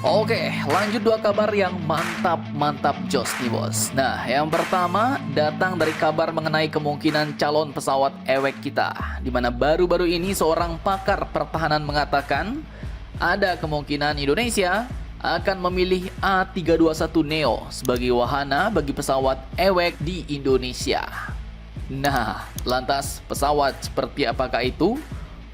Oke, lanjut dua kabar yang mantap jos nih bos. Nah, yang pertama datang dari kabar mengenai kemungkinan calon pesawat ewek kita, di mana baru-baru ini seorang pakar pertahanan mengatakan ada kemungkinan Indonesia akan memilih A321neo sebagai wahana bagi pesawat ewek di Indonesia. Nah, lantas pesawat seperti apakah itu?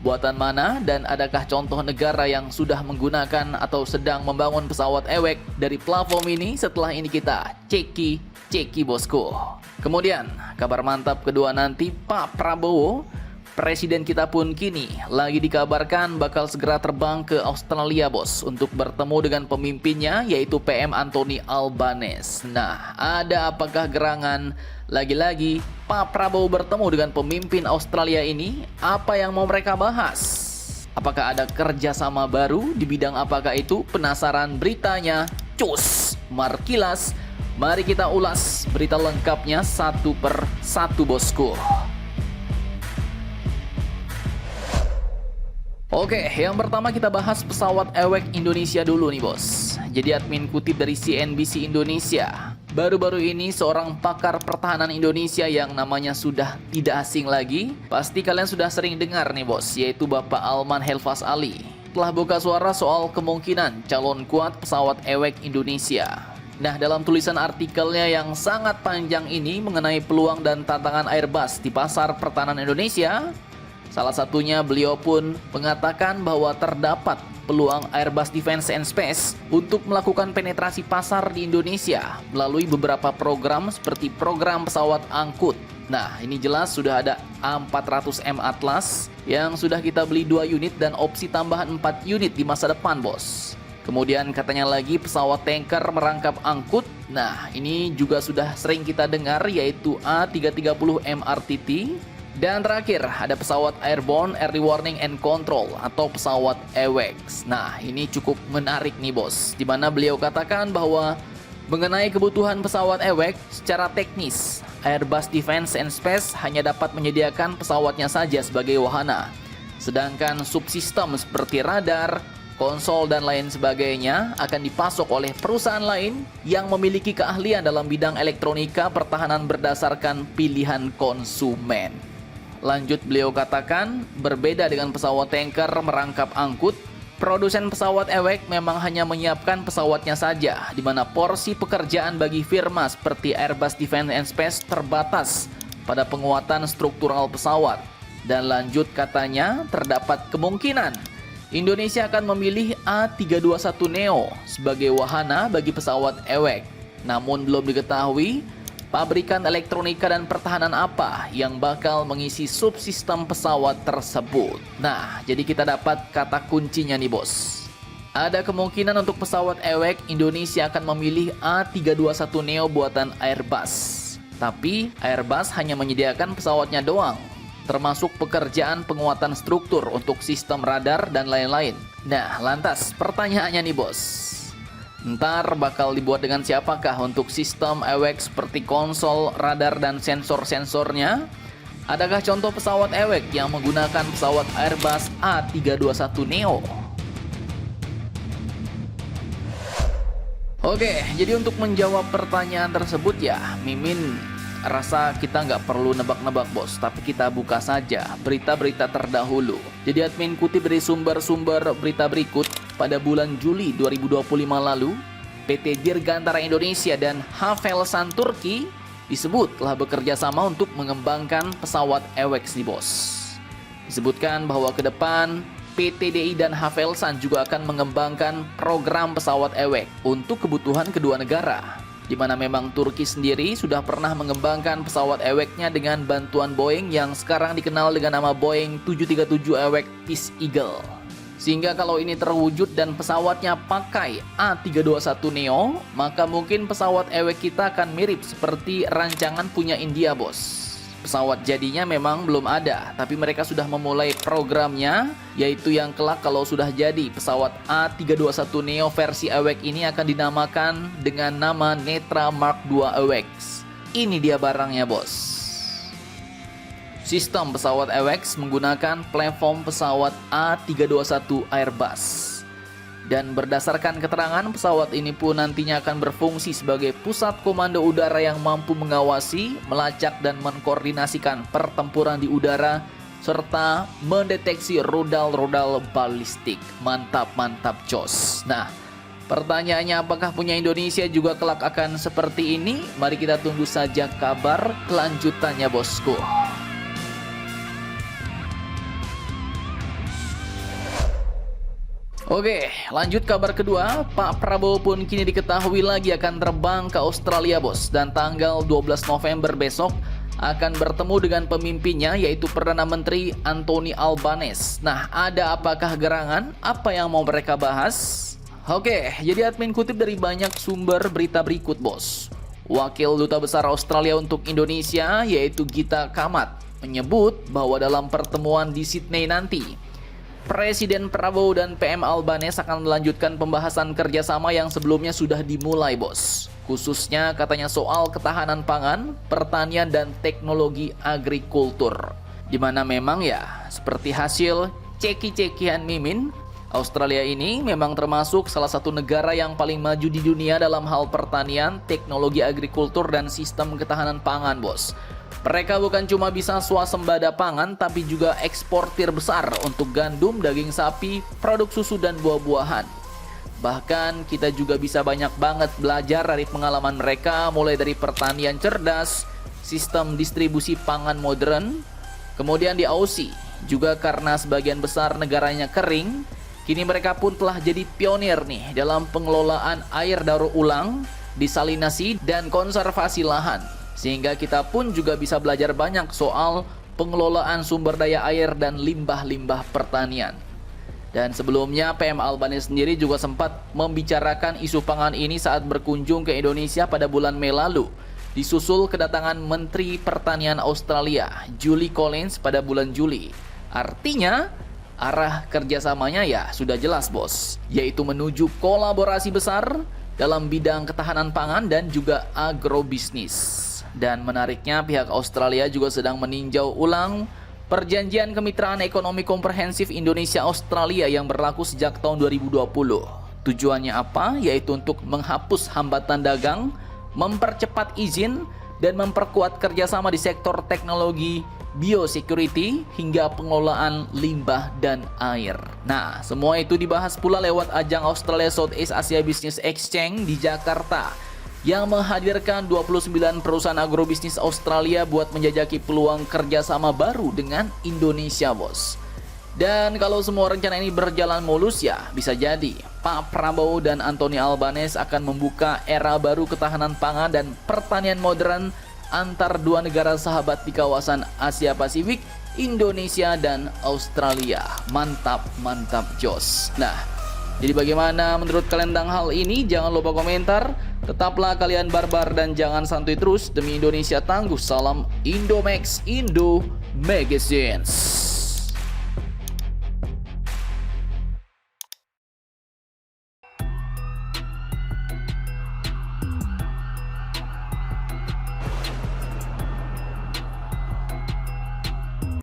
Buatan mana dan adakah contoh negara yang sudah menggunakan atau sedang membangun pesawat ewek dari platform ini? Setelah ini kita ceki bosku. Kemudian kabar mantap kedua nanti, Pak Prabowo, presiden kita pun kini lagi dikabarkan bakal segera terbang ke Australia bos, untuk bertemu dengan pemimpinnya yaitu PM Anthony Albanese. Nah, ada apakah gerangan? Lagi-lagi Pak Prabowo bertemu dengan pemimpin Australia ini, apa yang mau mereka bahas? Apakah ada kerjasama baru di bidang apakah itu? Penasaran beritanya? Cus, Markilas. Mari kita ulas berita lengkapnya satu per satu bosku. Oke, yang pertama kita bahas pesawat ewek Indonesia dulu nih bos. Jadi admin kutip dari CNBC Indonesia, baru-baru ini seorang pakar pertahanan Indonesia yang namanya sudah tidak asing lagi, pasti kalian sudah sering dengar nih bos, yaitu Bapak Alman Helfas Ali, telah buka suara soal kemungkinan calon kuat pesawat ewek Indonesia. Nah, dalam tulisan artikelnya yang sangat panjang ini mengenai peluang dan tantangan Airbus di pasar pertahanan Indonesia, salah satunya beliau pun mengatakan bahwa terdapat peluang Airbus Defence and Space untuk melakukan penetrasi pasar di Indonesia melalui beberapa program seperti program pesawat angkut. Nah, ini jelas sudah ada A400M Atlas yang sudah kita beli 2 unit dan opsi tambahan 4 unit di masa depan bos. Kemudian katanya lagi pesawat tanker merangkap angkut. Nah, ini juga sudah sering kita dengar yaitu A330 MRTT. Dan terakhir, ada pesawat Airborne Early Warning and Control atau pesawat AWACS. Nah, ini cukup menarik nih bos, di mana beliau katakan bahwa mengenai kebutuhan pesawat AWACS secara teknis, Airbus Defence and Space hanya dapat menyediakan pesawatnya saja sebagai wahana. Sedangkan subsistem seperti radar, konsol dan lain sebagainya akan dipasok oleh perusahaan lain yang memiliki keahlian dalam bidang elektronika pertahanan berdasarkan pilihan konsumen. Lanjut beliau katakan, berbeda dengan pesawat tanker merangkap angkut, produsen pesawat ewek memang hanya menyiapkan pesawatnya saja, di mana porsi pekerjaan bagi firma seperti Airbus Defence and Space terbatas pada penguatan struktural pesawat. Dan lanjut katanya, terdapat kemungkinan Indonesia akan memilih A321neo sebagai wahana bagi pesawat ewek. Namun belum diketahui pabrikan elektronika dan pertahanan apa yang bakal mengisi subsistem pesawat tersebut. Nah, jadi kita dapat kata kuncinya nih bos. Ada kemungkinan untuk pesawat ewek Indonesia akan memilih A321neo buatan Airbus. Tapi Airbus hanya menyediakan pesawatnya doang, termasuk pekerjaan penguatan struktur untuk sistem radar dan lain-lain. Nah, lantas pertanyaannya nih bos, ntar bakal dibuat dengan siapakah untuk sistem ewek seperti konsol, radar, dan sensor-sensornya? Adakah contoh pesawat ewek yang menggunakan pesawat Airbus A321neo? Oke, jadi untuk menjawab pertanyaan tersebut ya, Mimin rasa kita nggak perlu nebak-nebak bos, tapi kita buka saja berita-berita terdahulu. Jadi admin kutip dari sumber-sumber berita berikut. Pada bulan Juli 2025 lalu, PT Dirgantara Indonesia dan Havelsan Turki disebut telah bekerja sama untuk mengembangkan pesawat AWACS nih bos. Disebutkan bahwa ke depan PT DI dan Havelsan juga akan mengembangkan program pesawat AWACS untuk kebutuhan kedua negara, di mana memang Turki sendiri sudah pernah mengembangkan pesawat AWACS-nya dengan bantuan Boeing yang sekarang dikenal dengan nama Boeing 737 AWACS Peace Eagle. Sehingga kalau ini terwujud dan pesawatnya pakai A321neo, maka mungkin pesawat ewek kita akan mirip seperti rancangan punya India bos. Pesawat jadinya memang belum ada, tapi mereka sudah memulai programnya, yaitu yang kelak kalau sudah jadi pesawat A321neo versi ewek ini akan dinamakan dengan nama Netra Mark II AWACS. Ini dia barangnya bos. Sistem pesawat AWACS menggunakan platform pesawat A321 Airbus. Dan berdasarkan keterangan, pesawat ini pun nantinya akan berfungsi sebagai pusat komando udara yang mampu mengawasi, melacak, dan mengkoordinasikan pertempuran di udara, serta mendeteksi rudal-rudal balistik. Mantap, mantap, jos. Nah, pertanyaannya, apakah punya Indonesia juga kelak akan seperti ini? Mari kita tunggu saja kabar kelanjutannya, bosku. Oke, lanjut kabar kedua. Pak Prabowo pun kini diketahui lagi akan terbang ke Australia, bos. Dan tanggal 12 November besok akan bertemu dengan pemimpinnya, yaitu Perdana Menteri Anthony Albanese. Nah, ada apakah gerangan? Apa yang mau mereka bahas? Oke, jadi admin kutip dari banyak sumber berita berikut, bos. Wakil Duta Besar Australia untuk Indonesia, yaitu Gita Kamat, menyebut bahwa dalam pertemuan di Sydney nanti, Presiden Prabowo dan PM Albanese akan melanjutkan pembahasan kerjasama yang sebelumnya sudah dimulai, bos. Khususnya katanya soal ketahanan pangan, pertanian, dan teknologi agrikultur. Dimana memang ya, seperti hasil ceki-cekian Mimin, Australia ini memang termasuk salah satu negara yang paling maju di dunia dalam hal pertanian, teknologi agrikultur, dan sistem ketahanan pangan, bos. Mereka bukan cuma bisa swasembada pangan, tapi juga eksportir besar untuk gandum, daging sapi, produk susu, dan buah-buahan. Bahkan kita juga bisa banyak banget belajar dari pengalaman mereka, mulai dari pertanian cerdas, sistem distribusi pangan modern. Kemudian di Aussie, juga karena sebagian besar negaranya kering, kini mereka pun telah jadi pionir nih dalam pengelolaan air daur ulang, desalinasi, dan konservasi lahan. Sehingga kita pun juga bisa belajar banyak soal pengelolaan sumber daya air dan limbah-limbah pertanian. Dan sebelumnya PM Albanese sendiri juga sempat membicarakan isu pangan ini saat berkunjung ke Indonesia pada bulan Mei lalu, disusul kedatangan Menteri Pertanian Australia, Julie Collins, pada bulan Juli. Artinya, arah kerjasamanya ya sudah jelas, bos, yaitu menuju kolaborasi besar dalam bidang ketahanan pangan dan juga agrobisnis. Dan menariknya, pihak Australia juga sedang meninjau ulang Perjanjian Kemitraan Ekonomi Komprehensif Indonesia-Australia yang berlaku sejak tahun 2020. Tujuannya apa? Yaitu untuk menghapus hambatan dagang, mempercepat izin, dan memperkuat kerjasama di sektor teknologi, biosecurity, hingga pengelolaan limbah dan air. Nah, semua itu dibahas pula lewat ajang Australia Southeast Asia Business Exchange di Jakarta, yang menghadirkan 29 perusahaan agrobisnis Australia buat menjajaki peluang kerjasama baru dengan Indonesia, bos. Dan kalau semua rencana ini berjalan mulus ya, bisa jadi Pak Prabowo dan Anthony Albanese akan membuka era baru ketahanan pangan dan pertanian modern antar dua negara sahabat di kawasan Asia Pasifik, Indonesia dan Australia. Mantap, mantap, jos. Nah, jadi bagaimana menurut kalian tentang hal ini? Jangan lupa komentar. Tetaplah kalian barbar dan jangan santuy terus. Demi Indonesia tangguh. Salam Indomax Indo Magazines.